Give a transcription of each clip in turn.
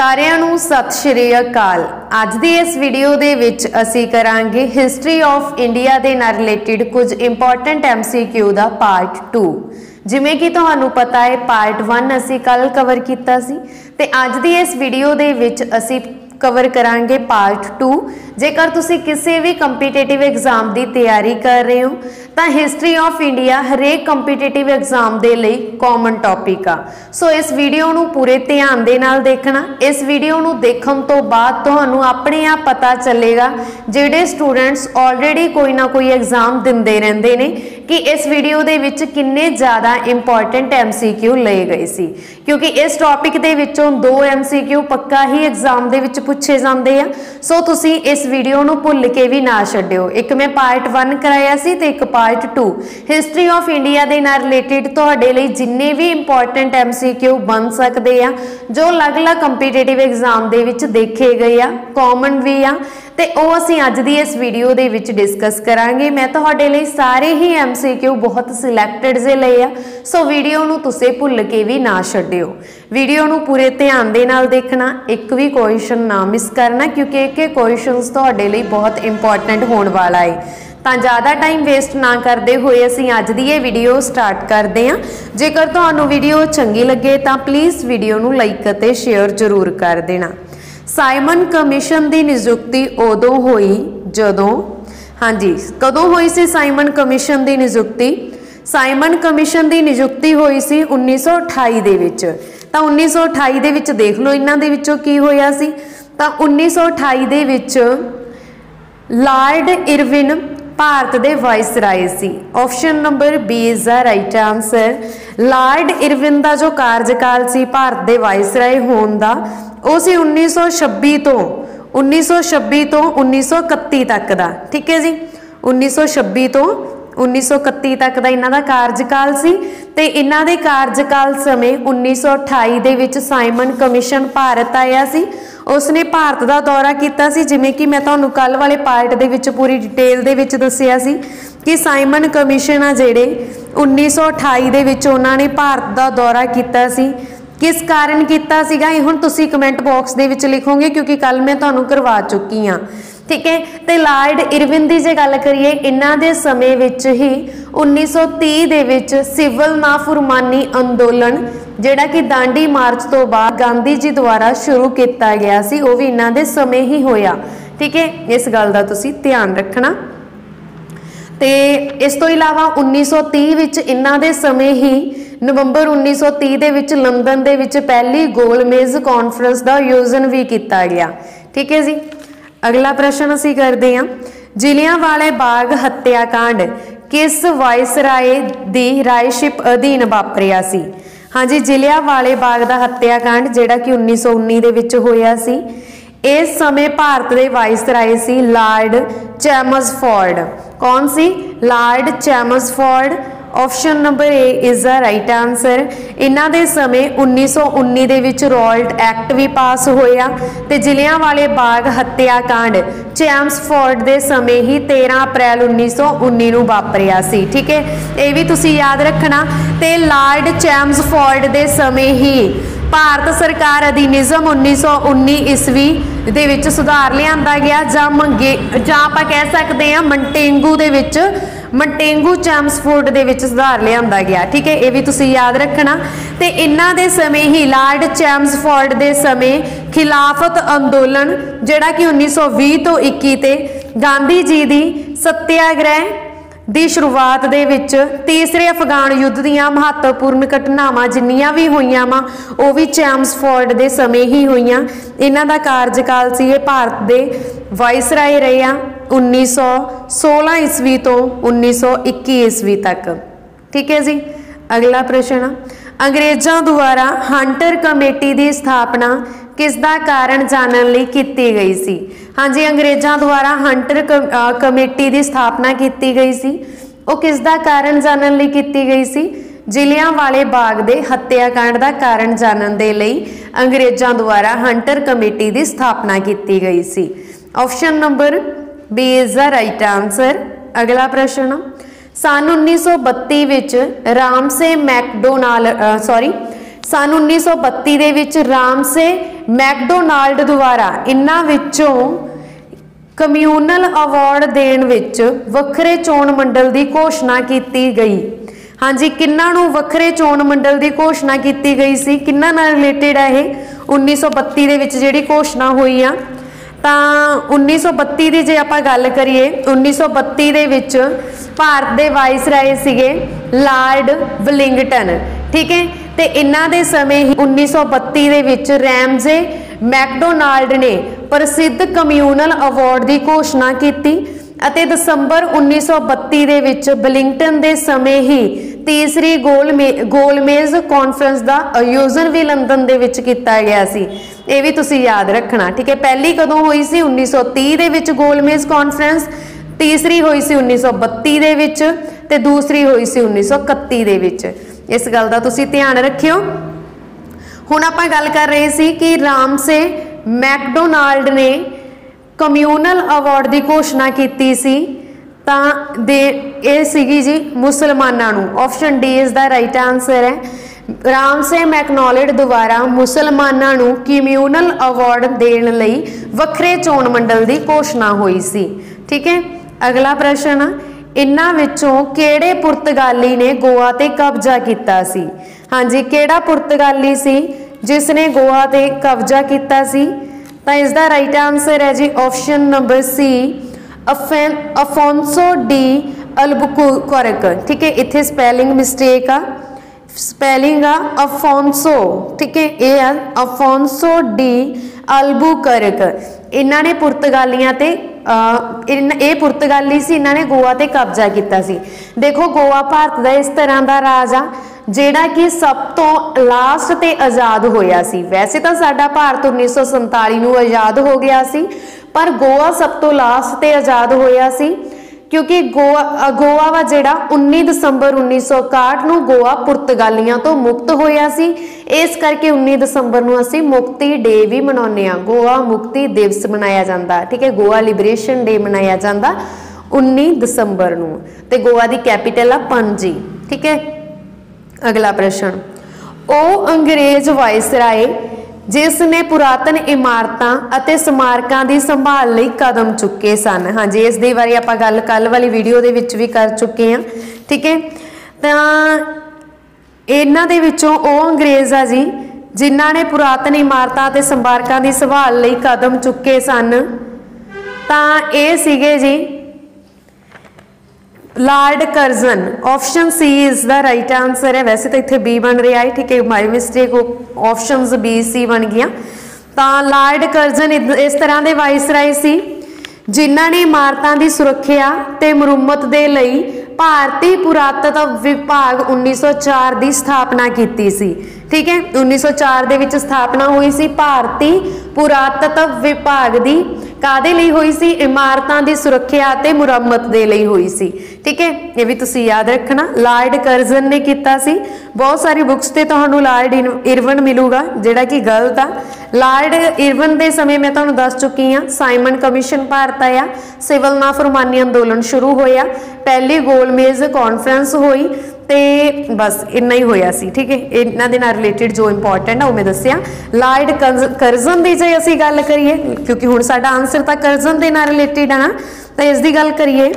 सारिਆਂ ਨੂੰ सत श्री अकाल। अज ਦੀ इस वीडियो ਦੇ ਵਿੱਚ ਅਸੀਂ ਕਰਾਂਗੇ हिस्टरी ऑफ इंडिया ਦੇ ਨਾਲ रिलेटेड कुछ इंपॉर्टेंट MCQ ਦਾ पार्ट 2। जिमें कि ਤੁਹਾਨੂੰ पता है पार्ट 1 ਅਸੀਂ कल कवर किया सी ते अज ਦੀ इस वीडियो ਦੇ ਵਿੱਚ ਅਸੀਂ कवर करांगे पार्ट 2। जेकर तुसी किसी भी कंपीटेटिव एग्जाम की तैयारी कर रहे हो तो हिस्टरी ऑफ इंडिया हरेक कंपीटेटिव एग्जाम के लिए कॉमन टॉपिक आ। सो इस वीडियो नू पूरे ध्यान दे नाल देखना। इस वीडियो नू देखण तो बाद तुहानू अपने आप पता चलेगा जिहड़े स्टूडेंट्स ऑलरेडी कोई ना कोई एग्जाम दिंदे रहिंदे ने कि इस वीडियो दे विच किन्ने ज़्यादा इंपॉर्टेंट MCQ लए गए सी, क्योंकि इस टॉपिक दे विचों 2 MCQ पक्का ही एग्जाम दे विच पूछे जाते हैं। सो तुसी इस वीडियो नू भुल के भी ना छड्डियो। एक मैं पार्ट 1 कराया सी ते एक पार्ट 2 हिस्टरी ऑफ इंडिया दे नाल रिलेटेड तुहाडे लई जिन्ने भी इंपॉर्टेंट MCQ बन सकते हैं जो अलग-अलग कंपीटेटिव एग्जाम दे विच देखे गए आ, कॉमन भी आ ते ਉਹ ਅਸੀਂ ਅੱਜ ਦੀ इस वीडियो ਦੇ ਵਿੱਚ डिस्कस करांगे। मैं ਤੁਹਾਡੇ ਲਈ ਸਾਰੇ ਹੀ MCQ बहुत सिलेक्टेड जे ਲਏ ਆ, सो वीडियो ਨੂੰ ਤੁਸੀਂ ਭੁੱਲ ਕੇ ਵੀ ਨਾ ਛੱਡਿਓ। वीडियो ਨੂੰ ਪੂਰੇ ਧਿਆਨ ਦੇ ਨਾਲ ਦੇਖਣਾ, ਇੱਕ ਵੀ क्वेश्चन ना मिस करना, क्योंकि एक क्वेश्चंस ਤੁਹਾਡੇ ਲਈ बहुत इंपॉर्टेंट होने वाला है। ਤਾਂ ज़्यादा टाइम वेस्ट ना करते हुए ਅਸੀਂ ਅੱਜ ਦੀ ਇਹ ਵੀਡੀਓ ਸਟਾਰਟ ਕਰਦੇ ਹਾਂ। ਜੇਕਰ ਤੁਹਾਨੂੰ ਵੀਡੀਓ ਚੰਗੀ ਲੱਗੇ ਤਾਂ ਪਲੀਜ਼ ਵੀਡੀਓ ਨੂੰ ਲਾਈਕ ਅਤੇ ਸ਼ੇਅਰ ਜ਼ਰੂਰ ਕਰ ਦੇਣਾ। साइमन कमीशन की नियुक्ति उदों हुई जदों, हाँ जी, कदों हुई सी साइमन कमीशन की नियुक्ति? साइमन कमीशन की नियुक्ति हुई सी 1928 दे विच। तां 1928 दे विच देख लो इन्हां दे विचों की होया सी। तां 1928 दे विच लॉर्ड इरविन भारत दे वाइसराय सी। Option number B is the right answer. Lord Irwin का जो कार्यकाल सी भारत दे वाइसराय होण दा ਉਹ ਸੀ 1926 ਤੋਂ 1931 तक ਦਾ। ठीक है जी, 1926 ਤੋਂ 1931 तक ਦਾ ਇਹਨਾਂ ਦਾ ਕਾਰਜਕਾਲ ਸੀ ਤੇ ਇਹਨਾਂ ਦੇ ਕਾਰਜਕਾਲ ਸਮੇਂ 1928 ਦੇ ਵਿੱਚ ਸਾਈਮਨ ਕਮਿਸ਼ਨ ਭਾਰਤ ਆਇਆ ਸੀ। ਉਸਨੇ ਭਾਰਤ ਦਾ ਦੌਰਾ ਕੀਤਾ ਸੀ, ਜਿਵੇਂ ਕਿ ਮੈਂ ਤੁਹਾਨੂੰ ਕੱਲ ਵਾਲੇ ਪਾਰਟ ਦੇ ਵਿੱਚ ਪੂਰੀ ਡਿਟੇਲ ਦੇ ਵਿੱਚ ਦੱਸਿਆ ਸੀ ਕਿ ਸਾਈਮਨ ਕਮਿਸ਼ਨ ਆ ਜਿਹੜੇ 1928 ਦੇ ਵਿੱਚ ਉਹਨਾਂ ਨੇ ਭਾਰਤ ਦਾ ਦੌਰਾ ਕੀਤਾ ਸੀ। किस कारण किया सीगा ये हुण तुसी कमेंट बॉक्स दे विच लिखोगे, क्योंकि कल मैं तुहानूं करवा चुकी हाँ। ठीक है, तो लॉर्ड इरविन की जे गल करिए इन्हां दे समय विच ही 1930 दे विच सिविल नाफुरमानी अंदोलन जिहड़ा कि दांडी मार्च तो बाद गांधी जी द्वारा शुरू किया गया सी, वो भी इन्हां दे समय ही होया। ठीक है, इस गल दा तुसी ध्यान रखना। तो इस तो इलावा 1930 विच इन्हां दे समय ही नवंबर 1930 दे विच लंदन दे विच पहली गोलमेज कॉन्फ्रेंस का आयोजन भी किया गया। ठीक है जी, अगला प्रश्न असी करते हैं। जिलियांवाले बाग हत्याकांड किस वाइसराय दी रायशिप अधीन वापरिया सी? हाँ जी, जिलियांवाले बाग का हत्याकांड जिहड़ा कि 1919 दे विच होया सी। इस समय भारत के वाइसराय सी लॉर्ड चैमसफोर्ड। कौन सी? Lord Chelmsford. Option number A is the right answer. इन्हां दे समय 1919 दे विच रॉल्ट एक्ट भी पास होया ते जिलियांवाले बाग हत्याकांड चैमसफोर्ड दे समय ही 13 अप्रैल 1919 नूं वापरिया सी। ठीक है, ये भी तुसी याद रखना। ते लॉर्ड चैमसफोर्ड दे समय ही भारत सरकार अधिनियम 1919 ईस्वी दे विच सुधार लिआंदा गया, जां आपां कह सकते हैं मंटेगू दे विच मंटेगू चैमसफोर्ड दे विच सुधार लिआंदा गया। ठीक है, ये भी तुसी याद रखना। ते इन्हां दे समय ही लॉर्ड चैमसफोर्ड दे समय खिलाफत अंदोलन जिहड़ा कि 1920 तो 21 ते गांधी जी दी सत्याग्रह ਦੀ शुरुआत दे विच तीसरे अफगान युद्ध दीयां महत्वपूर्ण घटनावां जिन्नियां भी होईयां वा वो भी चैमसफोर्ड दे समय ही होईयां। इन्हां दा कार्यकाल सी भारत दे वाइसराय रहे आ 1916 ईस्वी तो 1921 ईस्वी तक। ठीक है जी, अगला प्रश्न। अंग्रेज़ों द्वारा हंटर कमेटी की स्थापना किसदा कारण जानने लई कीती गई सी? हाँ जी, अंग्रेज़ों द्वारा हंटर कमेटी की स्थापना की गई सी। वो किसदा कारण जानने लई कीती गई सी? जिलियांवाले बाग दे हत्याकांड का कारण जानने दे लई अंग्रेज़ों द्वारा हंटर कमेटी की स्थापना की गई सी। Option number B is the right answer. अगला प्रश्न। सन 1932 विच रामसे मैकडोनाल्ड सन 1932 ਦੇ ਵਿੱਚ ਰਾਮਸੇ ਮੈਕਡੋਨਾਲਡ ਦੁਆਰਾ ਇਹਨਾਂ ਵਿੱਚੋਂ ਕਮਿਊਨਲ ਅਵਾਰਡ ਦੇਣ ਵਿੱਚ ਵੱਖਰੇ ਚੋਣ ਮੰਡਲ ਦੀ ਘੋਸ਼ਣਾ ਕੀਤੀ ਗਈ। हाँ जी, किन्ना नूं वखरे चोण मंडल की घोषणा की गई सी, किन्ना नाल रिलेटेड है ये 1932 दे विच जिहड़ी घोषणा हुई आ। तां 1932 की जे आपां गल करिए 1932 दे विच भारत दे वाइसराय सीगे लॉर्ड वेलिंगटन, ठीक है। ते इन्हां दे समय ही 1932 दे विच रैमजे मैकडोनाल्ड ने प्रसिद्ध कम्यूनल अवार्ड की घोषणा की ਅਤੇ ਦਸੰਬਰ 1932 ਦੇ ਵਿੱਚ ਬਲਿੰਗਟਨ ਦੇ ਸਮੇਂ ਹੀ ਤੀਸਰੀ ਗੋਲਮੇਜ਼ ਕਾਨਫਰੰਸ ਦਾ ਆਯੋਜਨ ਵੀ ਲੰਡਨ ਦੇ ਵਿੱਚ ਕੀਤਾ ਗਿਆ ਸੀ। ਇਹ ਵੀ ਤੁਸੀਂ ਯਾਦ ਰੱਖਣਾ, ਠੀਕ ਹੈ। ਪਹਿਲੀ ਕਦੋਂ ਹੋਈ ਸੀ? 1930 ਦੇ ਵਿੱਚ ਗੋਲਮੇਜ਼ ਕਾਨਫਰੰਸ, ਤੀਸਰੀ ਹੋਈ ਸੀ 1932 ਦੇ ਵਿੱਚ ਤੇ ਦੂਸਰੀ ਹੋਈ ਸੀ 1931 ਦੇ ਵਿੱਚ। ਇਸ ਗੱਲ ਦਾ ਤੁਸੀਂ ਧਿਆਨ ਰੱਖਿਓ। ਹੁਣ ਆਪਾਂ ਗੱਲ ਕਰ ਰਹੇ ਸੀ ਕਿ ਰਾਮਸੇ ਮੈਕਡੋਨਾਲਡ ਨੇ ਕਮਿਊਨਲ ਅਵਾਰਡ ਦੀ ਘੋਸ਼ਣਾ ਕੀਤੀ ਸੀ ਤਾਂ ਇਹ ਸੀਗੀ ਜੀ ਮੁਸਲਮਾਨਾਂ ਨੂੰ। Option D is the right answer ਹੈ। ਰਾਮਸੇ ਮੈਕਡੋਨਾਲਡ ਦੁਆਰਾ ਮੁਸਲਮਾਨਾਂ ਨੂੰ ਕਮਿਊਨਲ ਅਵਾਰਡ ਦੇਣ ਲਈ ਵੱਖਰੇ ਚੋਣ ਮੰਡਲ ਦੀ ਘੋਸ਼ਣਾ ਹੋਈ ਸੀ, ਠੀਕ ਹੈ। ਅਗਲਾ ਪ੍ਰਸ਼ਨ, ਇਨ੍ਹਾਂ ਵਿੱਚੋਂ ਕਿਹੜੇ ਪੁਰਤਗਾਲੀ ਨੇ ਗੋਆ ਤੇ ਕਬਜ਼ਾ ਕੀਤਾ ਸੀ? ਹਾਂਜੀ, ਕਿਹੜਾ ਪੁਰਤਗਾਲੀ ਸੀ ਜਿਸ ਨੇ ਗੋਆ ਤੇ ਕਬਜ਼ਾ ਕੀਤਾ ਸੀ? ਤਾਂ ਇਸ ਦਾ ਰਾਈਟ ਆਨਸਰ ਹੈ ਜੀ ਆਪਸ਼ਨ ਨੰਬਰ ਸੀ, ਅਫੋਂਸੋ ਡੀ ਅਲਬੁਕਰਕ, ਠੀਕ ਹੈ। ਇੱਥੇ ਸਪੈਲਿੰਗ ਮਿਸਟੇਕ ਆ, ਸਪੈਲਿੰਗ ਆ ਅਫੋਂਸੋ, ਠੀਕ ਹੈ। ਇਹ ਆ ਅਫੋਂਸੋ ਡੀ ਅਲਬੁਕਰਕ। ਇਹਨਾਂ ਨੇ ਪੁਰਤਗਾਲੀਆਂ ਤੇ ਇਹ ਪੁਰਤਗਾਲੀ ਸੀ, ਇਹਨਾਂ ਨੇ ਗੋਆ ਤੇ ਕਬਜ਼ਾ ਕੀਤਾ ਸੀ। ਦੇਖੋ, ਗੋਆ ਭਾਰਤ ਦਾ ਇਸ ਤਰ੍ਹਾਂ ਦਾ ਰਾਜ ਆ ਜਿਹੜਾ ਕਿ ਸਭ ਤੋਂ ਲਾਸਟ ਤੇ ਆਜ਼ਾਦ ਹੋਇਆ ਸੀ। ਵੈਸੇ ਤਾਂ ਸਾਡਾ ਭਾਰਤ 1947 ਨੂੰ ਆਜ਼ਾਦ ਹੋ ਗਿਆ ਸੀ, ਪਰ ਗੋਆ ਸਭ ਤੋਂ ਲਾਸਟ ਤੇ ਆਜ਼ਾਦ ਹੋਇਆ ਸੀ ਕਿਉਂਕਿ ਗੋਆ ਵਾ ਜਿਹੜਾ 19 ਦਸੰਬਰ 1961 ਨੂੰ ਗੋਆ ਪੁਰਤਗਾਲੀਆਂ ਤੋਂ ਮੁਕਤ ਹੋਇਆ ਸੀ। ਇਸ ਕਰਕੇ 19 ਦਸੰਬਰ ਨੂੰ ਅਸੀਂ ਮੁਕਤੀ ਡੇ ਵੀ ਮਨਾਉਂਦੇ ਹਾਂ, ਗੋਆ ਮੁਕਤੀ ਦਿਵਸ ਮਨਾਇਆ ਜਾਂਦਾ, ਠੀਕ ਹੈ। ਗੋਆ ਲਿਬਰੇਸ਼ਨ ਡੇ ਮਨਾਇਆ ਜਾਂਦਾ 19 ਦਸੰਬਰ ਨੂੰ ਤੇ ਗੋਆ ਦੀ ਕੈਪੀਟਲ ਆ ਪਣਜੀ, ਠੀਕ ਹੈ। अगला प्रश्न, ਉਹ अंग्रेज वाइसराय जिस ने पुरातन इमारतां अते स्मारकां दी संभाल लई कदम चुके सन? हाँ जी, इस दी बारे आपां गल कल वाली वीडियो दे विच भी कर चुके हैं, ठीक है। तां इन्हां दे विचों ਉਹ अंग्रेज आ जी जिन्हां ने पुरातन इमारतां अते स्मारकां दी संभाल लई कदम चुके सन तां ਇਹ ਸੀਗੇ जी Lord Curzon. Option C is the right answer है। वैसे तो इतने बी बन रहा है, ठीक है, my mistake, options B C बन गया। तो लॉर्ड कर्जन इस तरह के वाइसराय सी जिन्हां ने इमारतां की सुरक्षा ते मुरम्मत दे लई भारतीय पुरातत्व विभाग 1904 की स्थापना की सी, ठीक है। 1904 दे विच स्थापना हुई सी भारतीय पुरातत्व विभाग की। कादे लई हुई सी? इमारतां दी सुरक्षा ते मुरम्मत दे लई हुई सी, ठीक है। ये भी तुसी याद रखना, लॉर्ड कर्जन ने कीता सी। बहुत सारी बुक्स ते तुहानू लॉर्ड इरविन मिलूगा जिहड़ा कि गलत आ। लॉर्ड इरविन दे समय मैं तुहानू दस चुकी हाँ, साइमन कमीशन भारत आया, सिविल नाफरमानी अंदोलन शुरू होया, पहली गोलमेज कॉन्फ्रेंस हुई ते बस इन्ना ही होया सी, ठीक है। इन्हां दे नाल रिलेटेड जो इंपॉर्टेंट है वो मैं दस्सिया। लॉर्ड कर्जन दी जे असीं गल करिए, क्योंकि हुण साडा आंसर तां कर्जन दे नाल रिलेटेड है ना, तो इस दी गल करिए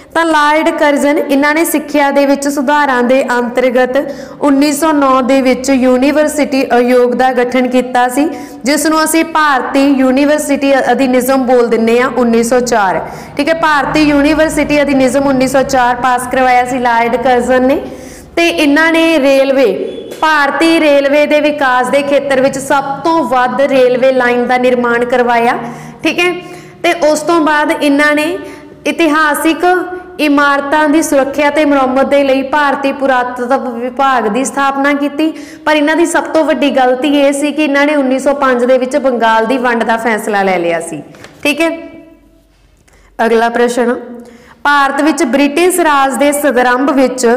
ਤਾਂ ਲਾਰਡ ਕਰਜ਼ਨ ਇਹਨਾਂ ਨੇ ਸਿੱਖਿਆ ਦੇ ਵਿੱਚ ਸੁਧਾਰਾਂ ਦੇ ਅੰਤਰਗਤ 1909 ਦੇ ਵਿੱਚ ਯੂਨੀਵਰਸਿਟੀ ਆਯੋਗ ਦਾ ਗਠਨ ਕੀਤਾ ਸੀ, ਜਿਸ ਨੂੰ ਅਸੀਂ ਭਾਰਤੀ ਯੂਨੀਵਰਸਿਟੀ ਅਧਿਨਿਯਮ ਬੋਲ ਦਿੰਨੇ ਆ 1904, ਠੀਕ ਹੈ। ਭਾਰਤੀ ਯੂਨੀਵਰਸਿਟੀ ਅਧਿਨਿਯਮ 1904 ਪਾਸ ਕਰਵਾਇਆ ਸੀ ਲਾਰਡ ਕਰਜ਼ਨ ਨੇ। ਤੇ ਇਹਨਾਂ ਨੇ ਰੇਲਵੇ, ਭਾਰਤੀ ਰੇਲਵੇ ਦੇ ਵਿਕਾਸ ਦੇ ਖੇਤਰ ਵਿੱਚ ਸਭ ਤੋਂ ਵੱਧ ਰੇਲਵੇ ਲਾਈਨ ਦਾ ਨਿਰਮਾਣ ਕਰਵਾਇਆ, ਠੀਕ ਹੈ। ਤੇ ਉਸ ਤੋਂ ਬਾਅਦ ਇਹਨਾਂ ਨੇ ਇਤਿਹਾਸਿਕ ਇਮਾਰਤਾਂ ਦੀ ਸੁਰੱਖਿਆ ਤੇ ਮੁਰੰਮਤ ਦੇ ਲਈ ਭਾਰਤੀ ਪੁਰਾਤਤਵ ਵਿਭਾਗ ਦੀ ਸਥਾਪਨਾ ਕੀਤੀ। ਪਰ ਇਹਨਾਂ ਦੀ ਸਭ ਤੋਂ ਵੱਡੀ ਗਲਤੀ ਇਹ ਸੀ ਕਿ ਇਹਨਾਂ ਨੇ 1905 ਦੇ ਵਿੱਚ ਬੰਗਾਲ ਦੀ ਵੰਡ ਦਾ ਫੈਸਲਾ ਲੈ ਲਿਆ ਸੀ, ਠੀਕ ਹੈ। ਅਗਲਾ ਪ੍ਰਸ਼ਨ, ਭਾਰਤ ਵਿੱਚ ਬ੍ਰਿਟਿਸ਼ ਰਾਜ ਦੇ ਸਦਰੰਭ ਵਿੱਚ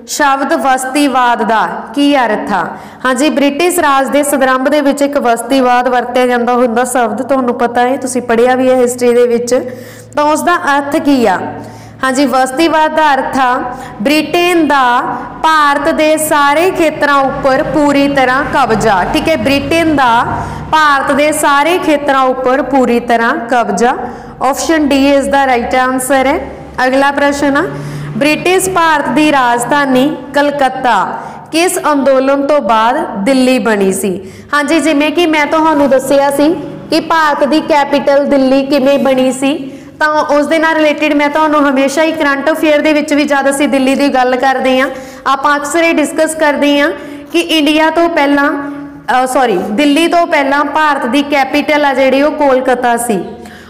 ਸ਼ਬਦ ਵਸਤੀਵਾਦ ਦਾ ਕੀ ਅਰਥ ਆ? ਹਾਂਜੀ, ਬ੍ਰਿਟਿਸ਼ ਰਾਜ ਦੇ ਸਦਰੰਭ ਦੇ ਵਿੱਚ ਇੱਕ ਵਸਤੀਵਾਦ ਵਰਤਿਆ ਜਾਂਦਾ ਹੁੰਦਾ ਸ਼ਬਦ, ਤੁਹਾਨੂੰ ਪਤਾ ਹੈ, ਤੁਸੀਂ ਪੜ੍ਹਿਆ ਵੀ ਹੈ ਹਿਸਟਰੀ ਦੇ ਵਿੱਚ। ਤਾਂ ਉਸ ਦਾ ਅਰਥ ਕੀ ਆ? हाँ जी, बस्तीवाद का अर्थ था ब्रिटेन का भारत के सारे खेत्रों उपर पूरी तरह कब्जा। ठीक है, ब्रिटेन का भारत के सारे खेत्रों उपर पूरी तरह कब्जा। Option D is the right answer है। अगला प्रश्न, ब्रिटिश भारत की राजधानी कलकत्ता किस अंदोलन तो बाद दिल्ली बनी सी। हाँ जी, जिमें कि मैं तुहानू दस्सिया सी कि भारत की कैपिटल दिल्ली किवें बनी सी, तो उस दे नाल रिलेटेड मैं तुहानू हमेशा ही करंट अफेयर दे विच भी जद असीं दिल्ली की गल करते हैं आपां अक्सर ये डिस्कस करते हैं कि इंडिया तो पहला दिल्ली तो पहला भारत की कैपिटल आ जिहड़ी वो कोलकाता सी।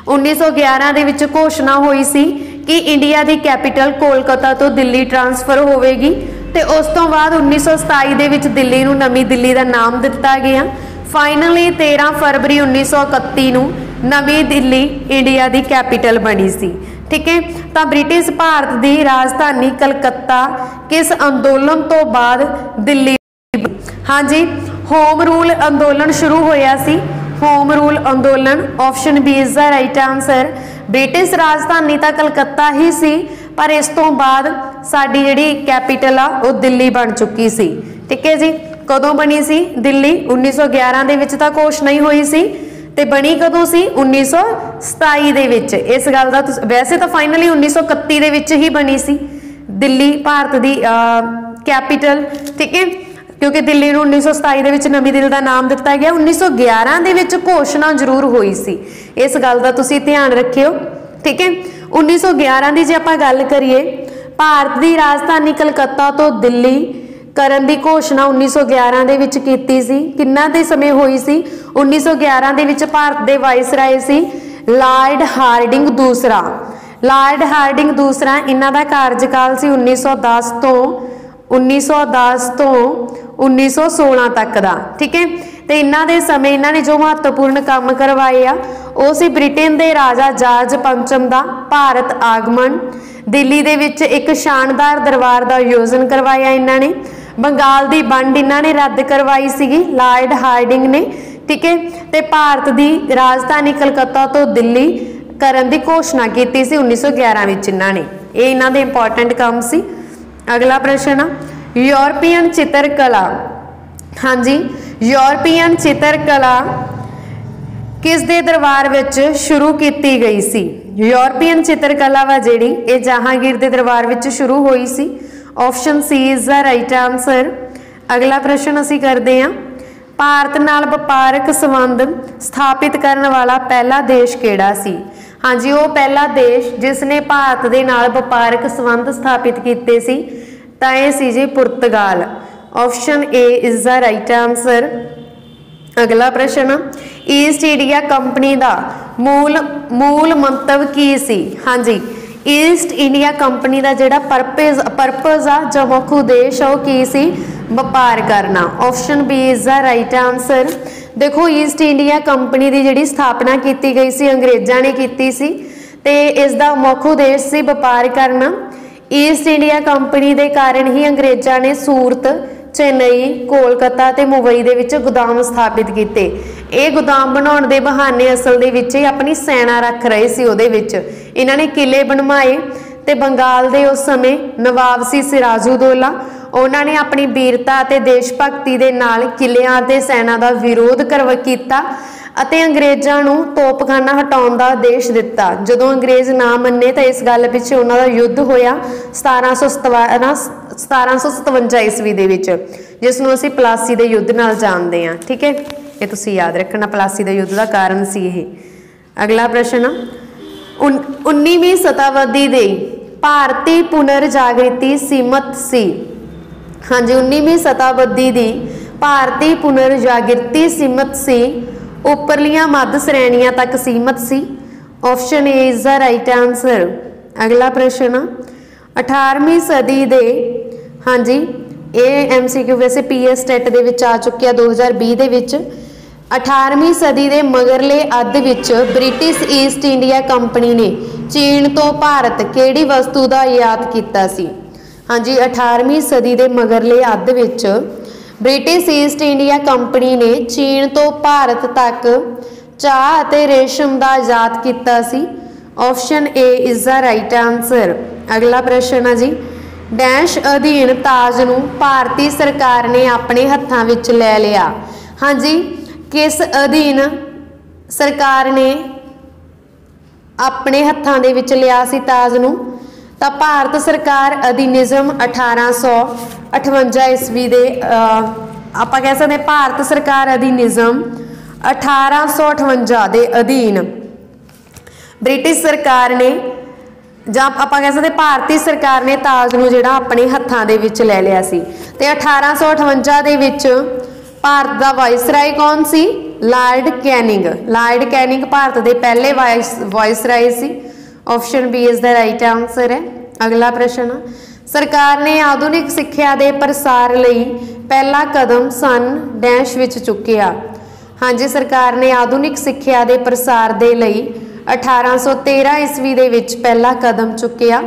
1911 दे विच घोषणा हुई सी कि इंडिया की कैपिटल कोलकाता तो दिल्ली ट्रांसफर होवेगी, ते उस तो बाद 1927 दे विच दिल्ली नूं नवी दिल्ली का नाम दिता गया। फाइनली 13 फरवरी 1931 नूं नवी दिल्ली इंडिया की कैपिटल बनी सी। ठीक है, तो ब्रिटिश भारत की राजधानी कलकत्ता किस अंदोलन तो बाद दिल्ली। हाँ जी, होम रूल अंदोलन शुरू होया सी, होम रूल अंदोलन। Option B is the right answer. British राजधानी तो कलकत्ता ही सी, पर इस तो बाद साडी जिहड़ी कैपिटल आ वो दिल्ली बन चुकी सी। ठीक है जी, कदों बनी सी दिल्ली? 1911 दे विच तां घोषणा ही हुई सी, ते बनी कदों सी? 1927 दे विच। इस गल दा वैसे तो फाइनली 1931 दे विच ही बनी सी दिल्ली भारत की कैपिटल। ठीक है, क्योंकि दिल्ली नूं 1927 दे विच नवी दिल्ली का नाम दिता गया। 1911 दे विच घोषणा जरूर हुई सी, इस गल का तुसीं ध्यान रखियो। ठीक है, 1911 की जे आपां गल करिए, भारत की राजधानी कलकत्ता तो दिल्ली करन दी घोषणा 1911 दे विच कीती सी। किन्ना दे समय हुई सी? 1911 दे विच भारत दे वाइसराय सी लॉर्ड हार्डिंग दूसरा। लॉर्ड हार्डिंग दूसरा, इन्हां दा कार्यकाल सी 1910 तो 1916 तक का। ठीक है, तो इन्हां दे समय इन्हां ने जो महत्वपूर्ण काम करवाए आ वो सी ब्रिटेन के राजा जार्ज पंचम का भारत आगमन, दिल्ली दे विच एक शानदार दरबार का आयोजन करवाया इन्हां ने, बंगाल की वंड इन्हां ने रद्द करवाई सीगी लॉर्ड हार्डिंग ने। ठीक है, तो भारत की राजधानी कलकत्ता तो दिल्ली करन दी घोषणा की सी 1911 विच इन्हां ने। ये इन्हां दे इंपॉर्टेंट काम सी। अगला प्रश्न, यूरोपीयन चित्रकला। हाँ जी, यूरोपीयन चित्रकला किस दे दरबार विच शुरू की गई सी? यूरोपीयन चित्रकला वा जिहड़ी ये जहांगीर दे दरबार विच शुरू हुई सी। Option C is the right answer. अगला प्रश्न असीं करते हैं, भारत नाल वपारक संबंध स्थापित करने वाला पहला देश किहड़ा सी? हाँ जी, वो पहला देश जिसने भारत दे नाल वपारक संबंध स्थापित किए सी तां इह सी जी पुर्तगाल। Option A is the right answer. अगला प्रश्न, ईस्ट इंडिया कंपनी का मूल मंतव की सी? हाँ जी, ईस्ट इंडिया कंपनी का जिहड़ा परपज आ जो मुख उद्देश है वो की सी? व्यापार करना। Option B is the right answer. देखो, ईस्ट इंडिया कंपनी की जिहड़ी स्थापना की गई सी अंग्रेज़ां ने की सी, ते इसका मुख उद्देश सी व्यापार करना। ईस्ट इंडिया कंपनी के कारण ही अंग्रेज़ां ने सूरत, चेन्नई, कोलकाता ते मुंबई दे विच गोदाम स्थापित किए। ये गोदाम बनाने के बहाने असल दे विच अपनी सेना रख रहे सी। उहदे विच इन्हां ने किले बनवाए ते बंगाल दे उस समय नवाब सी सिराजुद्दौला, उन्होंने अपनी वीरता ते देश भगती दे नाल किलियां ते सेना का विरोध किया ਅਤੇ अंग्रेज़ों नूं तोपखाना हटाउण दा आदेश दिता। जदों अंग्रेज़ ना मन्ने तो इस गल पिछे उन्हां दा युद्ध होया 1757 ईस्वी दे विच, जिसनूं असीं प्लासी दे युद्ध नाल जानदे हां। ठीक है, ये तुसीं याद रखना, प्लासी दे युद्ध का कारण सी ये। अगला प्रश्न, 19वीं शताब्दी दे भारती पुनर्जागृति सीमित सी? हाँ जी, 19वीं शताब्दी की भारती पुनर्जागृति सीमित सी, उपरलियां मध्य श्रेणियां तक सीमित सी। Option A is the right answer. अगला प्रश्न, 18वीं सदी दे, हाँ जी, ये MCQ वैसे PS टेट दे विच आ चुकिया 2020 दे विच। 18वीं सदी के मगरले अध विच ब्रिटिश ईस्ट इंडिया कंपनी ने चीन तो भारत किहड़ी वस्तु का आयात किया सी? हाँ जी, 18वीं सदी के मगरले अध विच ब्रिटिश ईस्ट इंडिया कंपनी ने चीन तो भारत तक चाह ते रेशम का आयात किया सी। Option A is the right answer. अगला प्रश्न है जी, डैश अधीन ताज नूं भारती सरकार ने अपने हत्थां विच लै लिया। हाँ जी, किस अधीन सरकार ने अपने हत्थां दे विच लिया सी ताज नूं? तां भारत सरकार अधिनियम 1858 ईस्वी दे आपां कह सकते भारत सरकार अधिनियम 1858 दे अधीन ब्रिटिश सरकार ने जां आपां कह सकते भारती सरकार ने ताज नूं जिहड़ा अपने हत्थां दे विच लै लिया सी। ते 1858 दे विच भारत का वाइसराय कौन सी? Lord Canning. Lord Canning Bharat के पहले वाइसराय सी। Option B is the right answer है। अगला प्रश्न, सरकार ने आधुनिक सिक्ख्या के प्रसार लई पहला कदम सन डैश विच चुकिया। हाँ जी, सरकार ने आधुनिक सिक्ख्या के प्रसार के लई 1813 ईस्वी दे विच पहला कदम चुकिया।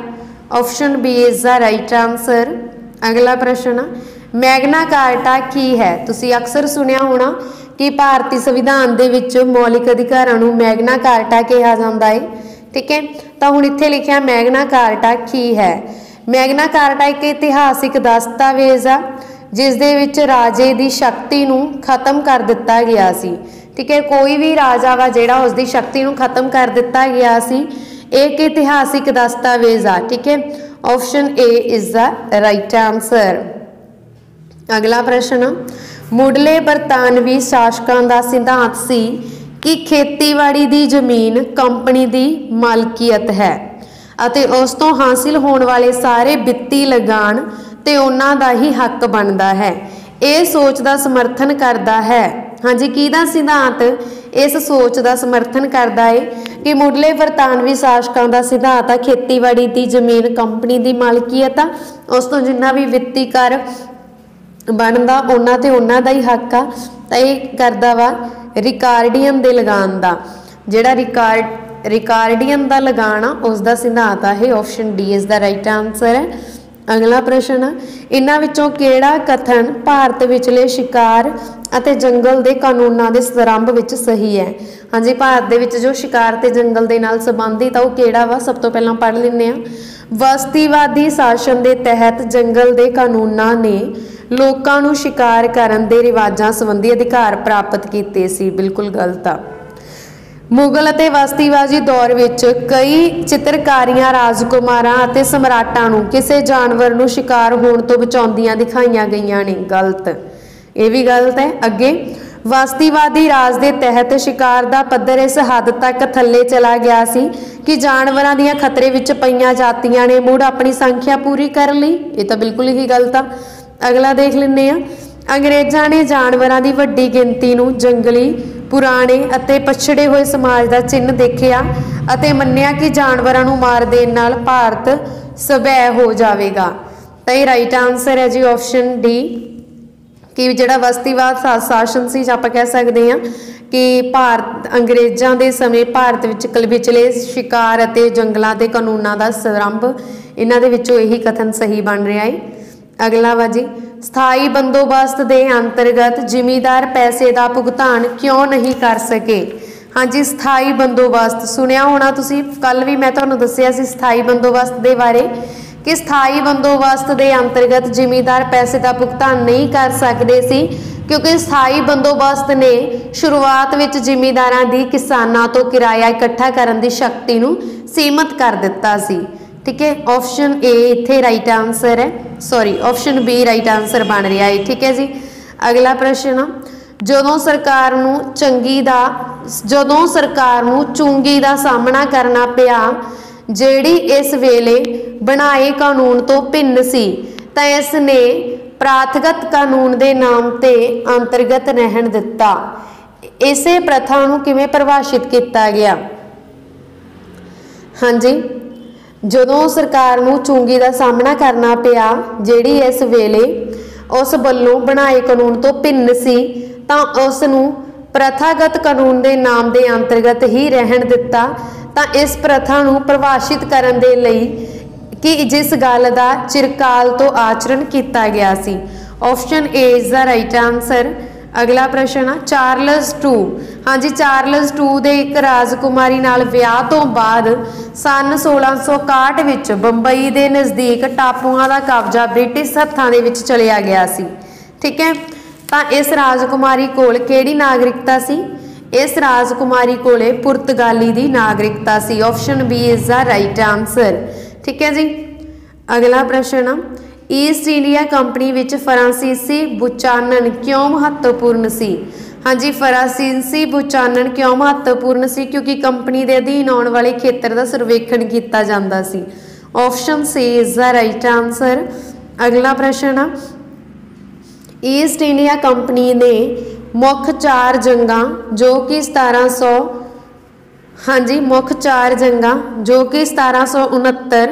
Option B is the right answer. अगला प्रश्न, मैगना कार्टा की है? तुसी अक्सर सुनिया होना कि भारतीय संविधान दे विच मौलिक अधिकारां नूं मैगना कार्टा कहा जाता है। ठीक है, तो हुण इत्थे लिखिया मैगना कार्टा की है। मैगना कार्टा एक इतिहासिक दस्तावेज आ जिस दे विच राजे की शक्ति नूं खत्म कर दिता गया सी। ठीक है, कोई भी राजा वा जिहड़ा उसकी शक्ति नूं खत्म कर दिता गया सी, एक इतिहासिक दस्तावेज आ। ठीक है, option A is the right answer. अगला प्रश्न, मुढ़ले बरतानवी शासकों का सिद्धांत सी कि खेतीबाड़ी की जमीन कंपनी की मालकीयत है अते उस तो हासिल होने वाले सारे वित्ती लगान ते उन्हां दा ही हक बनता है। यह सोच का समर्थन करता है। हाँ जी, किहदा सिद्धांत इस सोच का समर्थन करता है कि मुढ़ले बरतानवी शासकों का सिद्धांत आ खेतीबाड़ी की जमीन कंपनी की मालकीयत आ, उस तो जिन्ना भी वित्ती कर बनता उन्हां ते उन्हां दा ही हक आ। तां इह करदा वा रिकार्डियन दे लगान दा, जिहड़ा रिकार्डियन दा लगान आ उसका सिद्धांत आ। ये option D is the right answer है। अगला प्रश्न, इन्हां विचों किहड़ा कथन भारत विचले शिकार अते जंगल के कानूनां दे संदर्भ विच सही है? हाँ जी, भारत दे विच जो शिकार ते जंगल दे नाल संबंधित आ वो किहड़ा वा? सब तो पहलां पढ़ लैंदे आ। बस्तीवादी शासन के तहत जंगल के कानूनां ने लोकां नूं शिकार करन दे रिवाजां संबंधी अधिकार प्राप्त कीते सी। बिल्कुल गलत आ। मुगल अते बस्तीवादी दौर विच कई चित्रकारियां राजकुमारां अते सम्राटां नूं किसी जानवर नूं शिकार होण तो बचाउंदियां दिखाईयां गईयां ने। गलत, ये भी गलत है। अगे, बस्तीवादी राज के तहत शिकार का पद्धर इस हद तक थले चला गया सी कि जानवरां दियां खतरे विच पईयां जातियां ने मुड़ अपनी संख्या पूरी कर लई। ये तो बिल्कुल ही गलत आ। अगला देख लैंदे आ, अंग्रेज़ां ने जानवरां दी वड्डी गिनती नूं जंगली पुराने अते पछड़े हुए समाज का चिन्ह देखिया अते मन्निया कि जानवरां नूं मार देण नाल भारत सभै हो जाएगा। तो ये राइट आंसर है जी ऑप्शन डी कि जिहड़ा बस्तीवाद शासन सी आपां कह सकते हैं कि भारत अंग्रेज़ां दे समय भारत विचले शिकार अते जंगलों के कानूनों का संदर्भ इन्हां दे विचों यही कथन सही बन रहा है। अगला वा जी, स्थाई बंदोबस्त के अंतर्गत जिमीदार पैसे का भुगतान क्यों नहीं कर सके? हाँ जी, स्थाई बंदोबस्त सुनिया होना तुसी, कल भी मैं तुहानूं दस्सिया सी स्थाई बंदोबस्त के बारे कि स्थाई बंदोबस्त के अंतर्गत जिमीदार पैसे का भुगतान नहीं कर सकते सी क्योंकि स्थाई बंदोबस्त ने शुरुआत में जिमीदारां दी किसानां तो किराया इकट्ठा करने की शक्ति नूं सीमित कर दिता सी। ठीक है, ऑप्शन ए इत्थे राइट आंसर है, sorry option B right answer बन रहा है। ठीक है जी। अगला प्रश्न, जदों सरकार नूं चुंगी दा सामना करना पिया जिहड़ी इस वेले बनाए कानून तो भिन्न सी तां इसने प्राथगत कानून के नाम ते अंतर्गत रहन दिता। इसे प्रथा नूं किवें परिभाषित किया गया? हाँ जी, जदों सरकार नूं चुंगी का सामना करना पिया जिहड़ी इस वेले उस वल्लों बनाए कानून तो भिन्न सी तां उस नूं प्रथागत कानून के नाम के अंतर्गत ही रहन दिता। तां इस प्रथा नूं परिभाषित करन दे लई कि जिस गल का चिरकाल तो आचरण किया गया सी। Option A is the right answer. अगला प्रश्न चार्लस टू, हाँ जी चार्लस टू दे एक राजकुमारी नाल विआह तो बाद सन 1661 विच बंबई दे नज़दीक टापूआं दा कब्जा ब्रिटिश हत्थां दे विच चलिया गया सी। ठीक है, तो इस राजकुमारी कोल किहड़ी नागरिकता सी? इस राजकुमारी कोले पुर्तगाली दी नागरिकता सी। Option B is the right answer. ठीक है जी। अगला प्रश्न ईस्ट इंडिया कंपनी विच फ्रांसीसी बुचानन क्यों महत्वपूर्ण सी? हाँ जी फ्रांसीसी बुचानन क्यों महत्वपूर्ण सी? क्योंकि कंपनी के अधीन आने वाले खेत्र का सर्वेखण किया जाता सी। Option C is the right answer. अगला प्रश्न ईस्ट इंडिया कंपनी ने मुख्य 4 जंगां जो कि 1700 हाँ जी मुख्य 4 जंगां जो कि 1769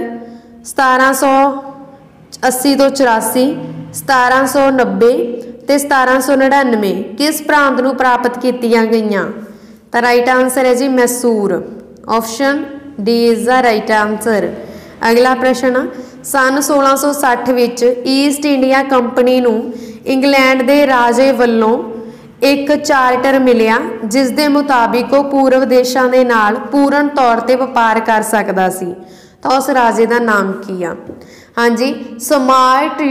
1780 तो 84 1790 ते 1799 किस प्रांत नूं प्राप्त कीतियां गईयां? तो राइट आंसर है जी Mysore. Option D is the right answer. अगला प्रश्न सन 1660 विच ईस्ट इंडिया कंपनी नूं इंग्लैंड दे राजे वल्लों एक चार्टर मिलिया जिस दे मुताबिक वो पूर्व देशों के नाल पूर्ण तौर पर व्यापार कर सकता सी। तो उस राजे का नाम की आ? हाँ जी स्मार्ट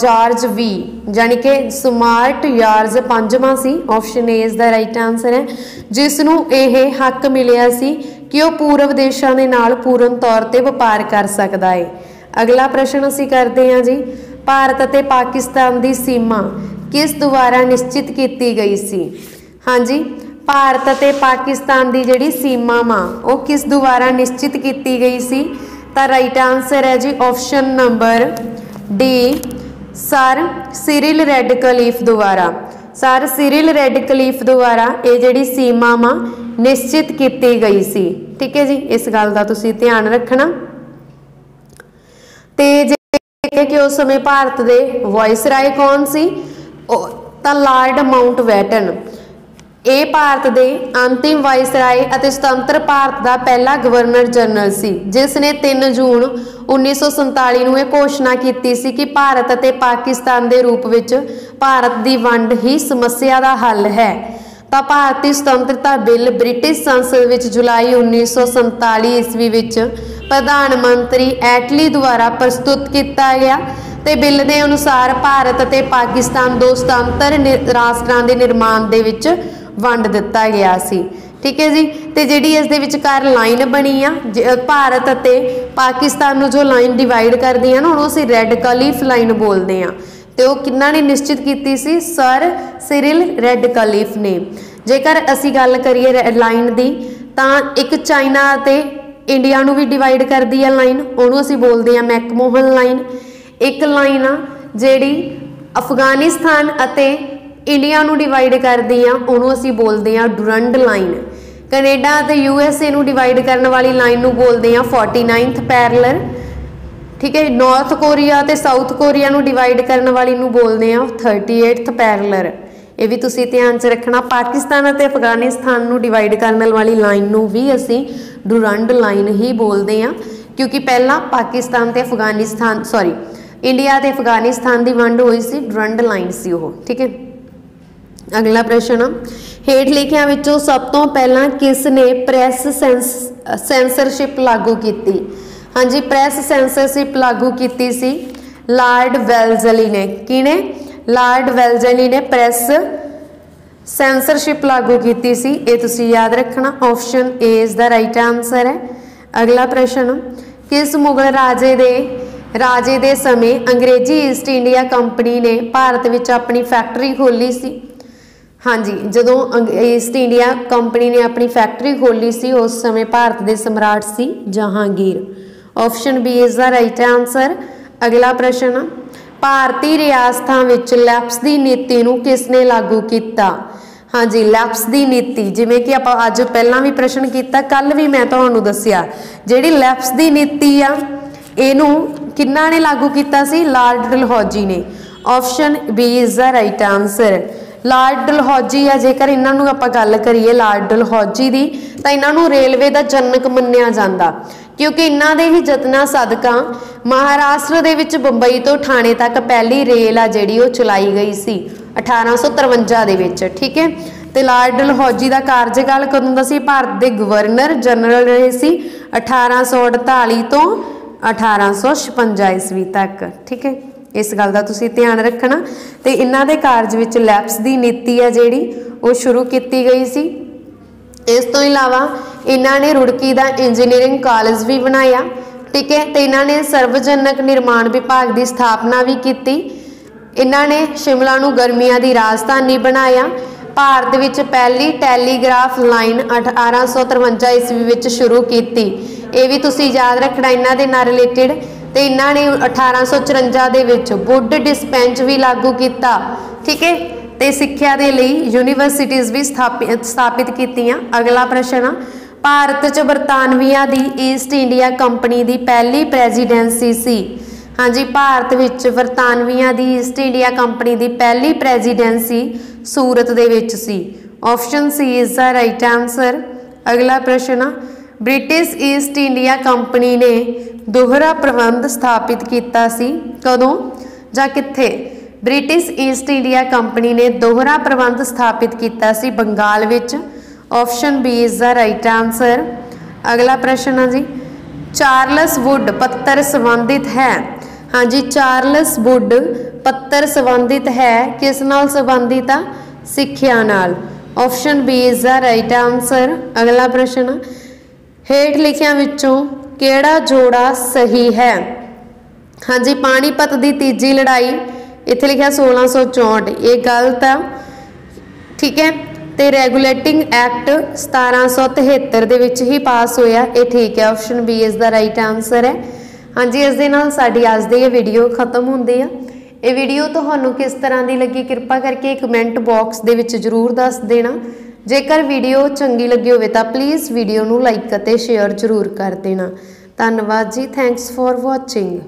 जॉर्ज वी, यानी कि स्मार्ट जॉर्ज 5वां सी। Option A is the right answer है, जिसनों यह हक मिलिया सी कि वह पूर्व देशों के नाल पूर्ण तौर पर व्यापार कर सकता है। अगला प्रश्न असी करते हैं जी भारत और पाकिस्तान की सीमा किस द्वारा निश्चित की गई सी? हाँ जी भारत और पाकिस्तान की जिहड़ी सीमा वा वो किस द्वारा निश्चित की गई सी? तो राइट आंसर है जी option number D sir Cyril Radcliffe द्वारा। सर सिरिल रेडक्लिफ द्वारा ये जिहड़ी सीमा वा निश्चित की गई सी। ठीक है जी, इस गल का तुसीं ध्यान रखना। ते कि उस समय भारत के वाइसराय कौन सी? तो लॉर्ड माउंटबेटन। ये भारत के अंतिम वाइसराय और स्वतंत्र भारत का पहला गवर्नर जनरल सी, जिसने 3 जून 1947 को यह घोषणा की सी कि भारत और पाकिस्तान के रूप में भारत की वंड ही समस्या का हल है। तो भारतीय स्वतंत्रता बिल ब्रिटिश संसद में जुलाई 1947 ईस्वी प्रधानमंत्री एटली द्वारा प्रस्तुत किया गया। तो बिल के अनुसार भारत और पाकिस्तान 2 स्वतंत्र राष्ट्रां के निर्माण के वंड दिता गया सी। ठीक है जी। तो जी इस विचकार लाइन बनी आ भारत और पाकिस्तान जो लाइन डिवाइड करती है ना उन्होंने असीं रेडक्लिफ लाइन बोलते हैं। तो किन्ना ने निश्चित की सी? सर सिरिल रेडक्लिफ ने। जेकर असी गल करिए लाइन की तो एक चाइना ते इंडिया नूं भी डिवाइड करती है लाइन, उन्होंने असीं बोलते हैं मैकमोहन लाइन। एक लाइन आ जिहड़ी अफगानिस्तान अते इंडिया नूं डिवाइड करती हैं उन्होंने असीं बोलते हैं डुरंड लाइन। कनेडा ते USA नूं डिवाइड करने वाली लाइन नूं बोलते हैं 49th पैरलर। ठीक है, नॉर्थ कोरिया ते साउथ कोरिया नूं डिवाइड करने वाली नूं बोलते हैं 38th पैरलर। ये भी तुसीं ध्यान च रखना। पाकिस्तान और अफगानिस्तान नूं डिवाइड करने वाली लाइन नूं भी असीं डुरंड लाइन ही बोलते हैं, क्योंकि पहला पाकिस्तान ते अफगानिस्तान सॉरी इंडिया ते अफगानिस्तान की वंड हुई सी, डुरंड लाइन सी वो। ठीक है। अगला प्रश्न हेठ लिखिया विचों सब तो पहला किसने प्रैस सेंसरशिप लागू की? हाँ जी प्रैस सेंसरशिप लागू की सी लॉर्ड वेल्जली ने। किने? लॉर्ड वेल्जली ने प्रैस सेंसरशिप लागू की सी। ये तुसीं याद रखना। Option A is the right answer है। अगला प्रश्न किस मुगल राजे दे समय अंग्रेजी ईस्ट इंडिया कंपनी ने भारत विच अपनी फैक्ट्री खोली सी? हाँ जी जदों ईस्ट इंडिया कंपनी ने अपनी फैक्ट्री खोली सी उस समय भारत के सम्राट सी Jahangir. Option B is the right answer. अगला प्रश्न भारतीय रियासतां विच लैप्स की नीति नूं किसने लागू किया? हाँ जी लैप्स की नीति जिवें कि आपां अज पहलां भी प्रश्न किया, कल भी मैं तुहानूं दस्सिया जिहड़ी लैप्स की नीति आ इहनूं किन्ना ने लागू किया सी? लॉर्ड डलहौजी ने। Option B is the right answer. Lord Dalhousie आ जेकर इन्हों आपां गल करिए लॉर्ड डलहौजी की तो इन्हों रेलवे का जनक मन्निया जाता, क्योंकि इन्हों के ही जतना सदका महाराष्ट्र के बंबई तो ठाणे तक पहली रेल आ जिहड़ी वो चलाई गई सी 1853 ਦੇ ਵਿੱਚ, ठीक है। तो लॉर्ड डलहौजी का कार्यकाल कदों का सी? भारत के गवर्नर जनरल रहे सी 1848 तो 1856 ईस्वी तक, ठीक है। इस गल का तुसीं ध्यान रखना। तो इन्हां दे कारज विच लैप्स की नीति है जिहड़ी वो शुरू की गई सी। इस तो इलावा इन्होंने रुड़की का इंजीनियरिंग कॉलेज भी बनाया, ठीक है। तो इन्होंने सर्वजनक निर्माण विभाग की स्थापना भी की। इन्होंने शिमला नूं गर्मियां की राजधानी बनाया। भारत विच पहली टैलीग्राफ लाइन 1853 ईस्वी विच शुरू की। ये भी तुसीं याद रखना इन्हां दे नाल रिलेटेड। तो इन्होंने 1854 दे विच वुड डिस्पेंच भी लागू किया, ठीक है। तो सिक्ख्या दे लई यूनीवर्सिटीज़ भी स्थापित कीतियां। अगला प्रश्न, भारत च बरतानविया दी ईस्ट इंडिया कंपनी की पहली प्रेजिडेंसी सी? हाँ जी, भारत विच बरतानविया दी ईस्ट इंडिया कंपनी की पहली प्रेजिडेंसी सूरत दे विच सी। Option C is the right answer. अगला प्रश्न, ब्रिटिश ईस्ट इंडिया कंपनी ने दोहरा प्रबंध स्थापित किया सी कदों जां कित्थे? ब्रिटिश ईस्ट इंडिया कंपनी ने दोहरा प्रबंध स्थापित किया सी बंगाल विच। Option B is the right answer. अगला प्रश्न है जी, चार्लस वुड पत्तर संबंधित है? हाँ जी, चार्लस वुड पत्तर संबंधित है किस नाल संबंधित आ? सिक्ख्या नाल। Option B is the right answer. अगला प्रश्न, हेठ लिखियां विचों किहड़ा जोड़ा सही है? हाँ जी, पानीपत की तीजी लड़ाई इत्थे लिखा 1664, ये गलत आ, ठीक है। तो रेगूलेटिंग एक्ट 1773 दे विच ही पास होया, ये ठीक है। Option B is the right answer है। हाँ जी, इस दे नाल साडी अज दी ये वीडियो खत्म होंदी है। ये वीडियो तुहानूं किस तरह की लगी कृपा करके कमेंट बॉक्स दे विच जरूर दस देना। जेकर वीडियो चंगी लगी होवे तां प्लीज़ वीडियो नूं लाइक अते शेयर जरूर कर देना। धन्नवाद जी, थैंक्स फॉर वॉचिंग।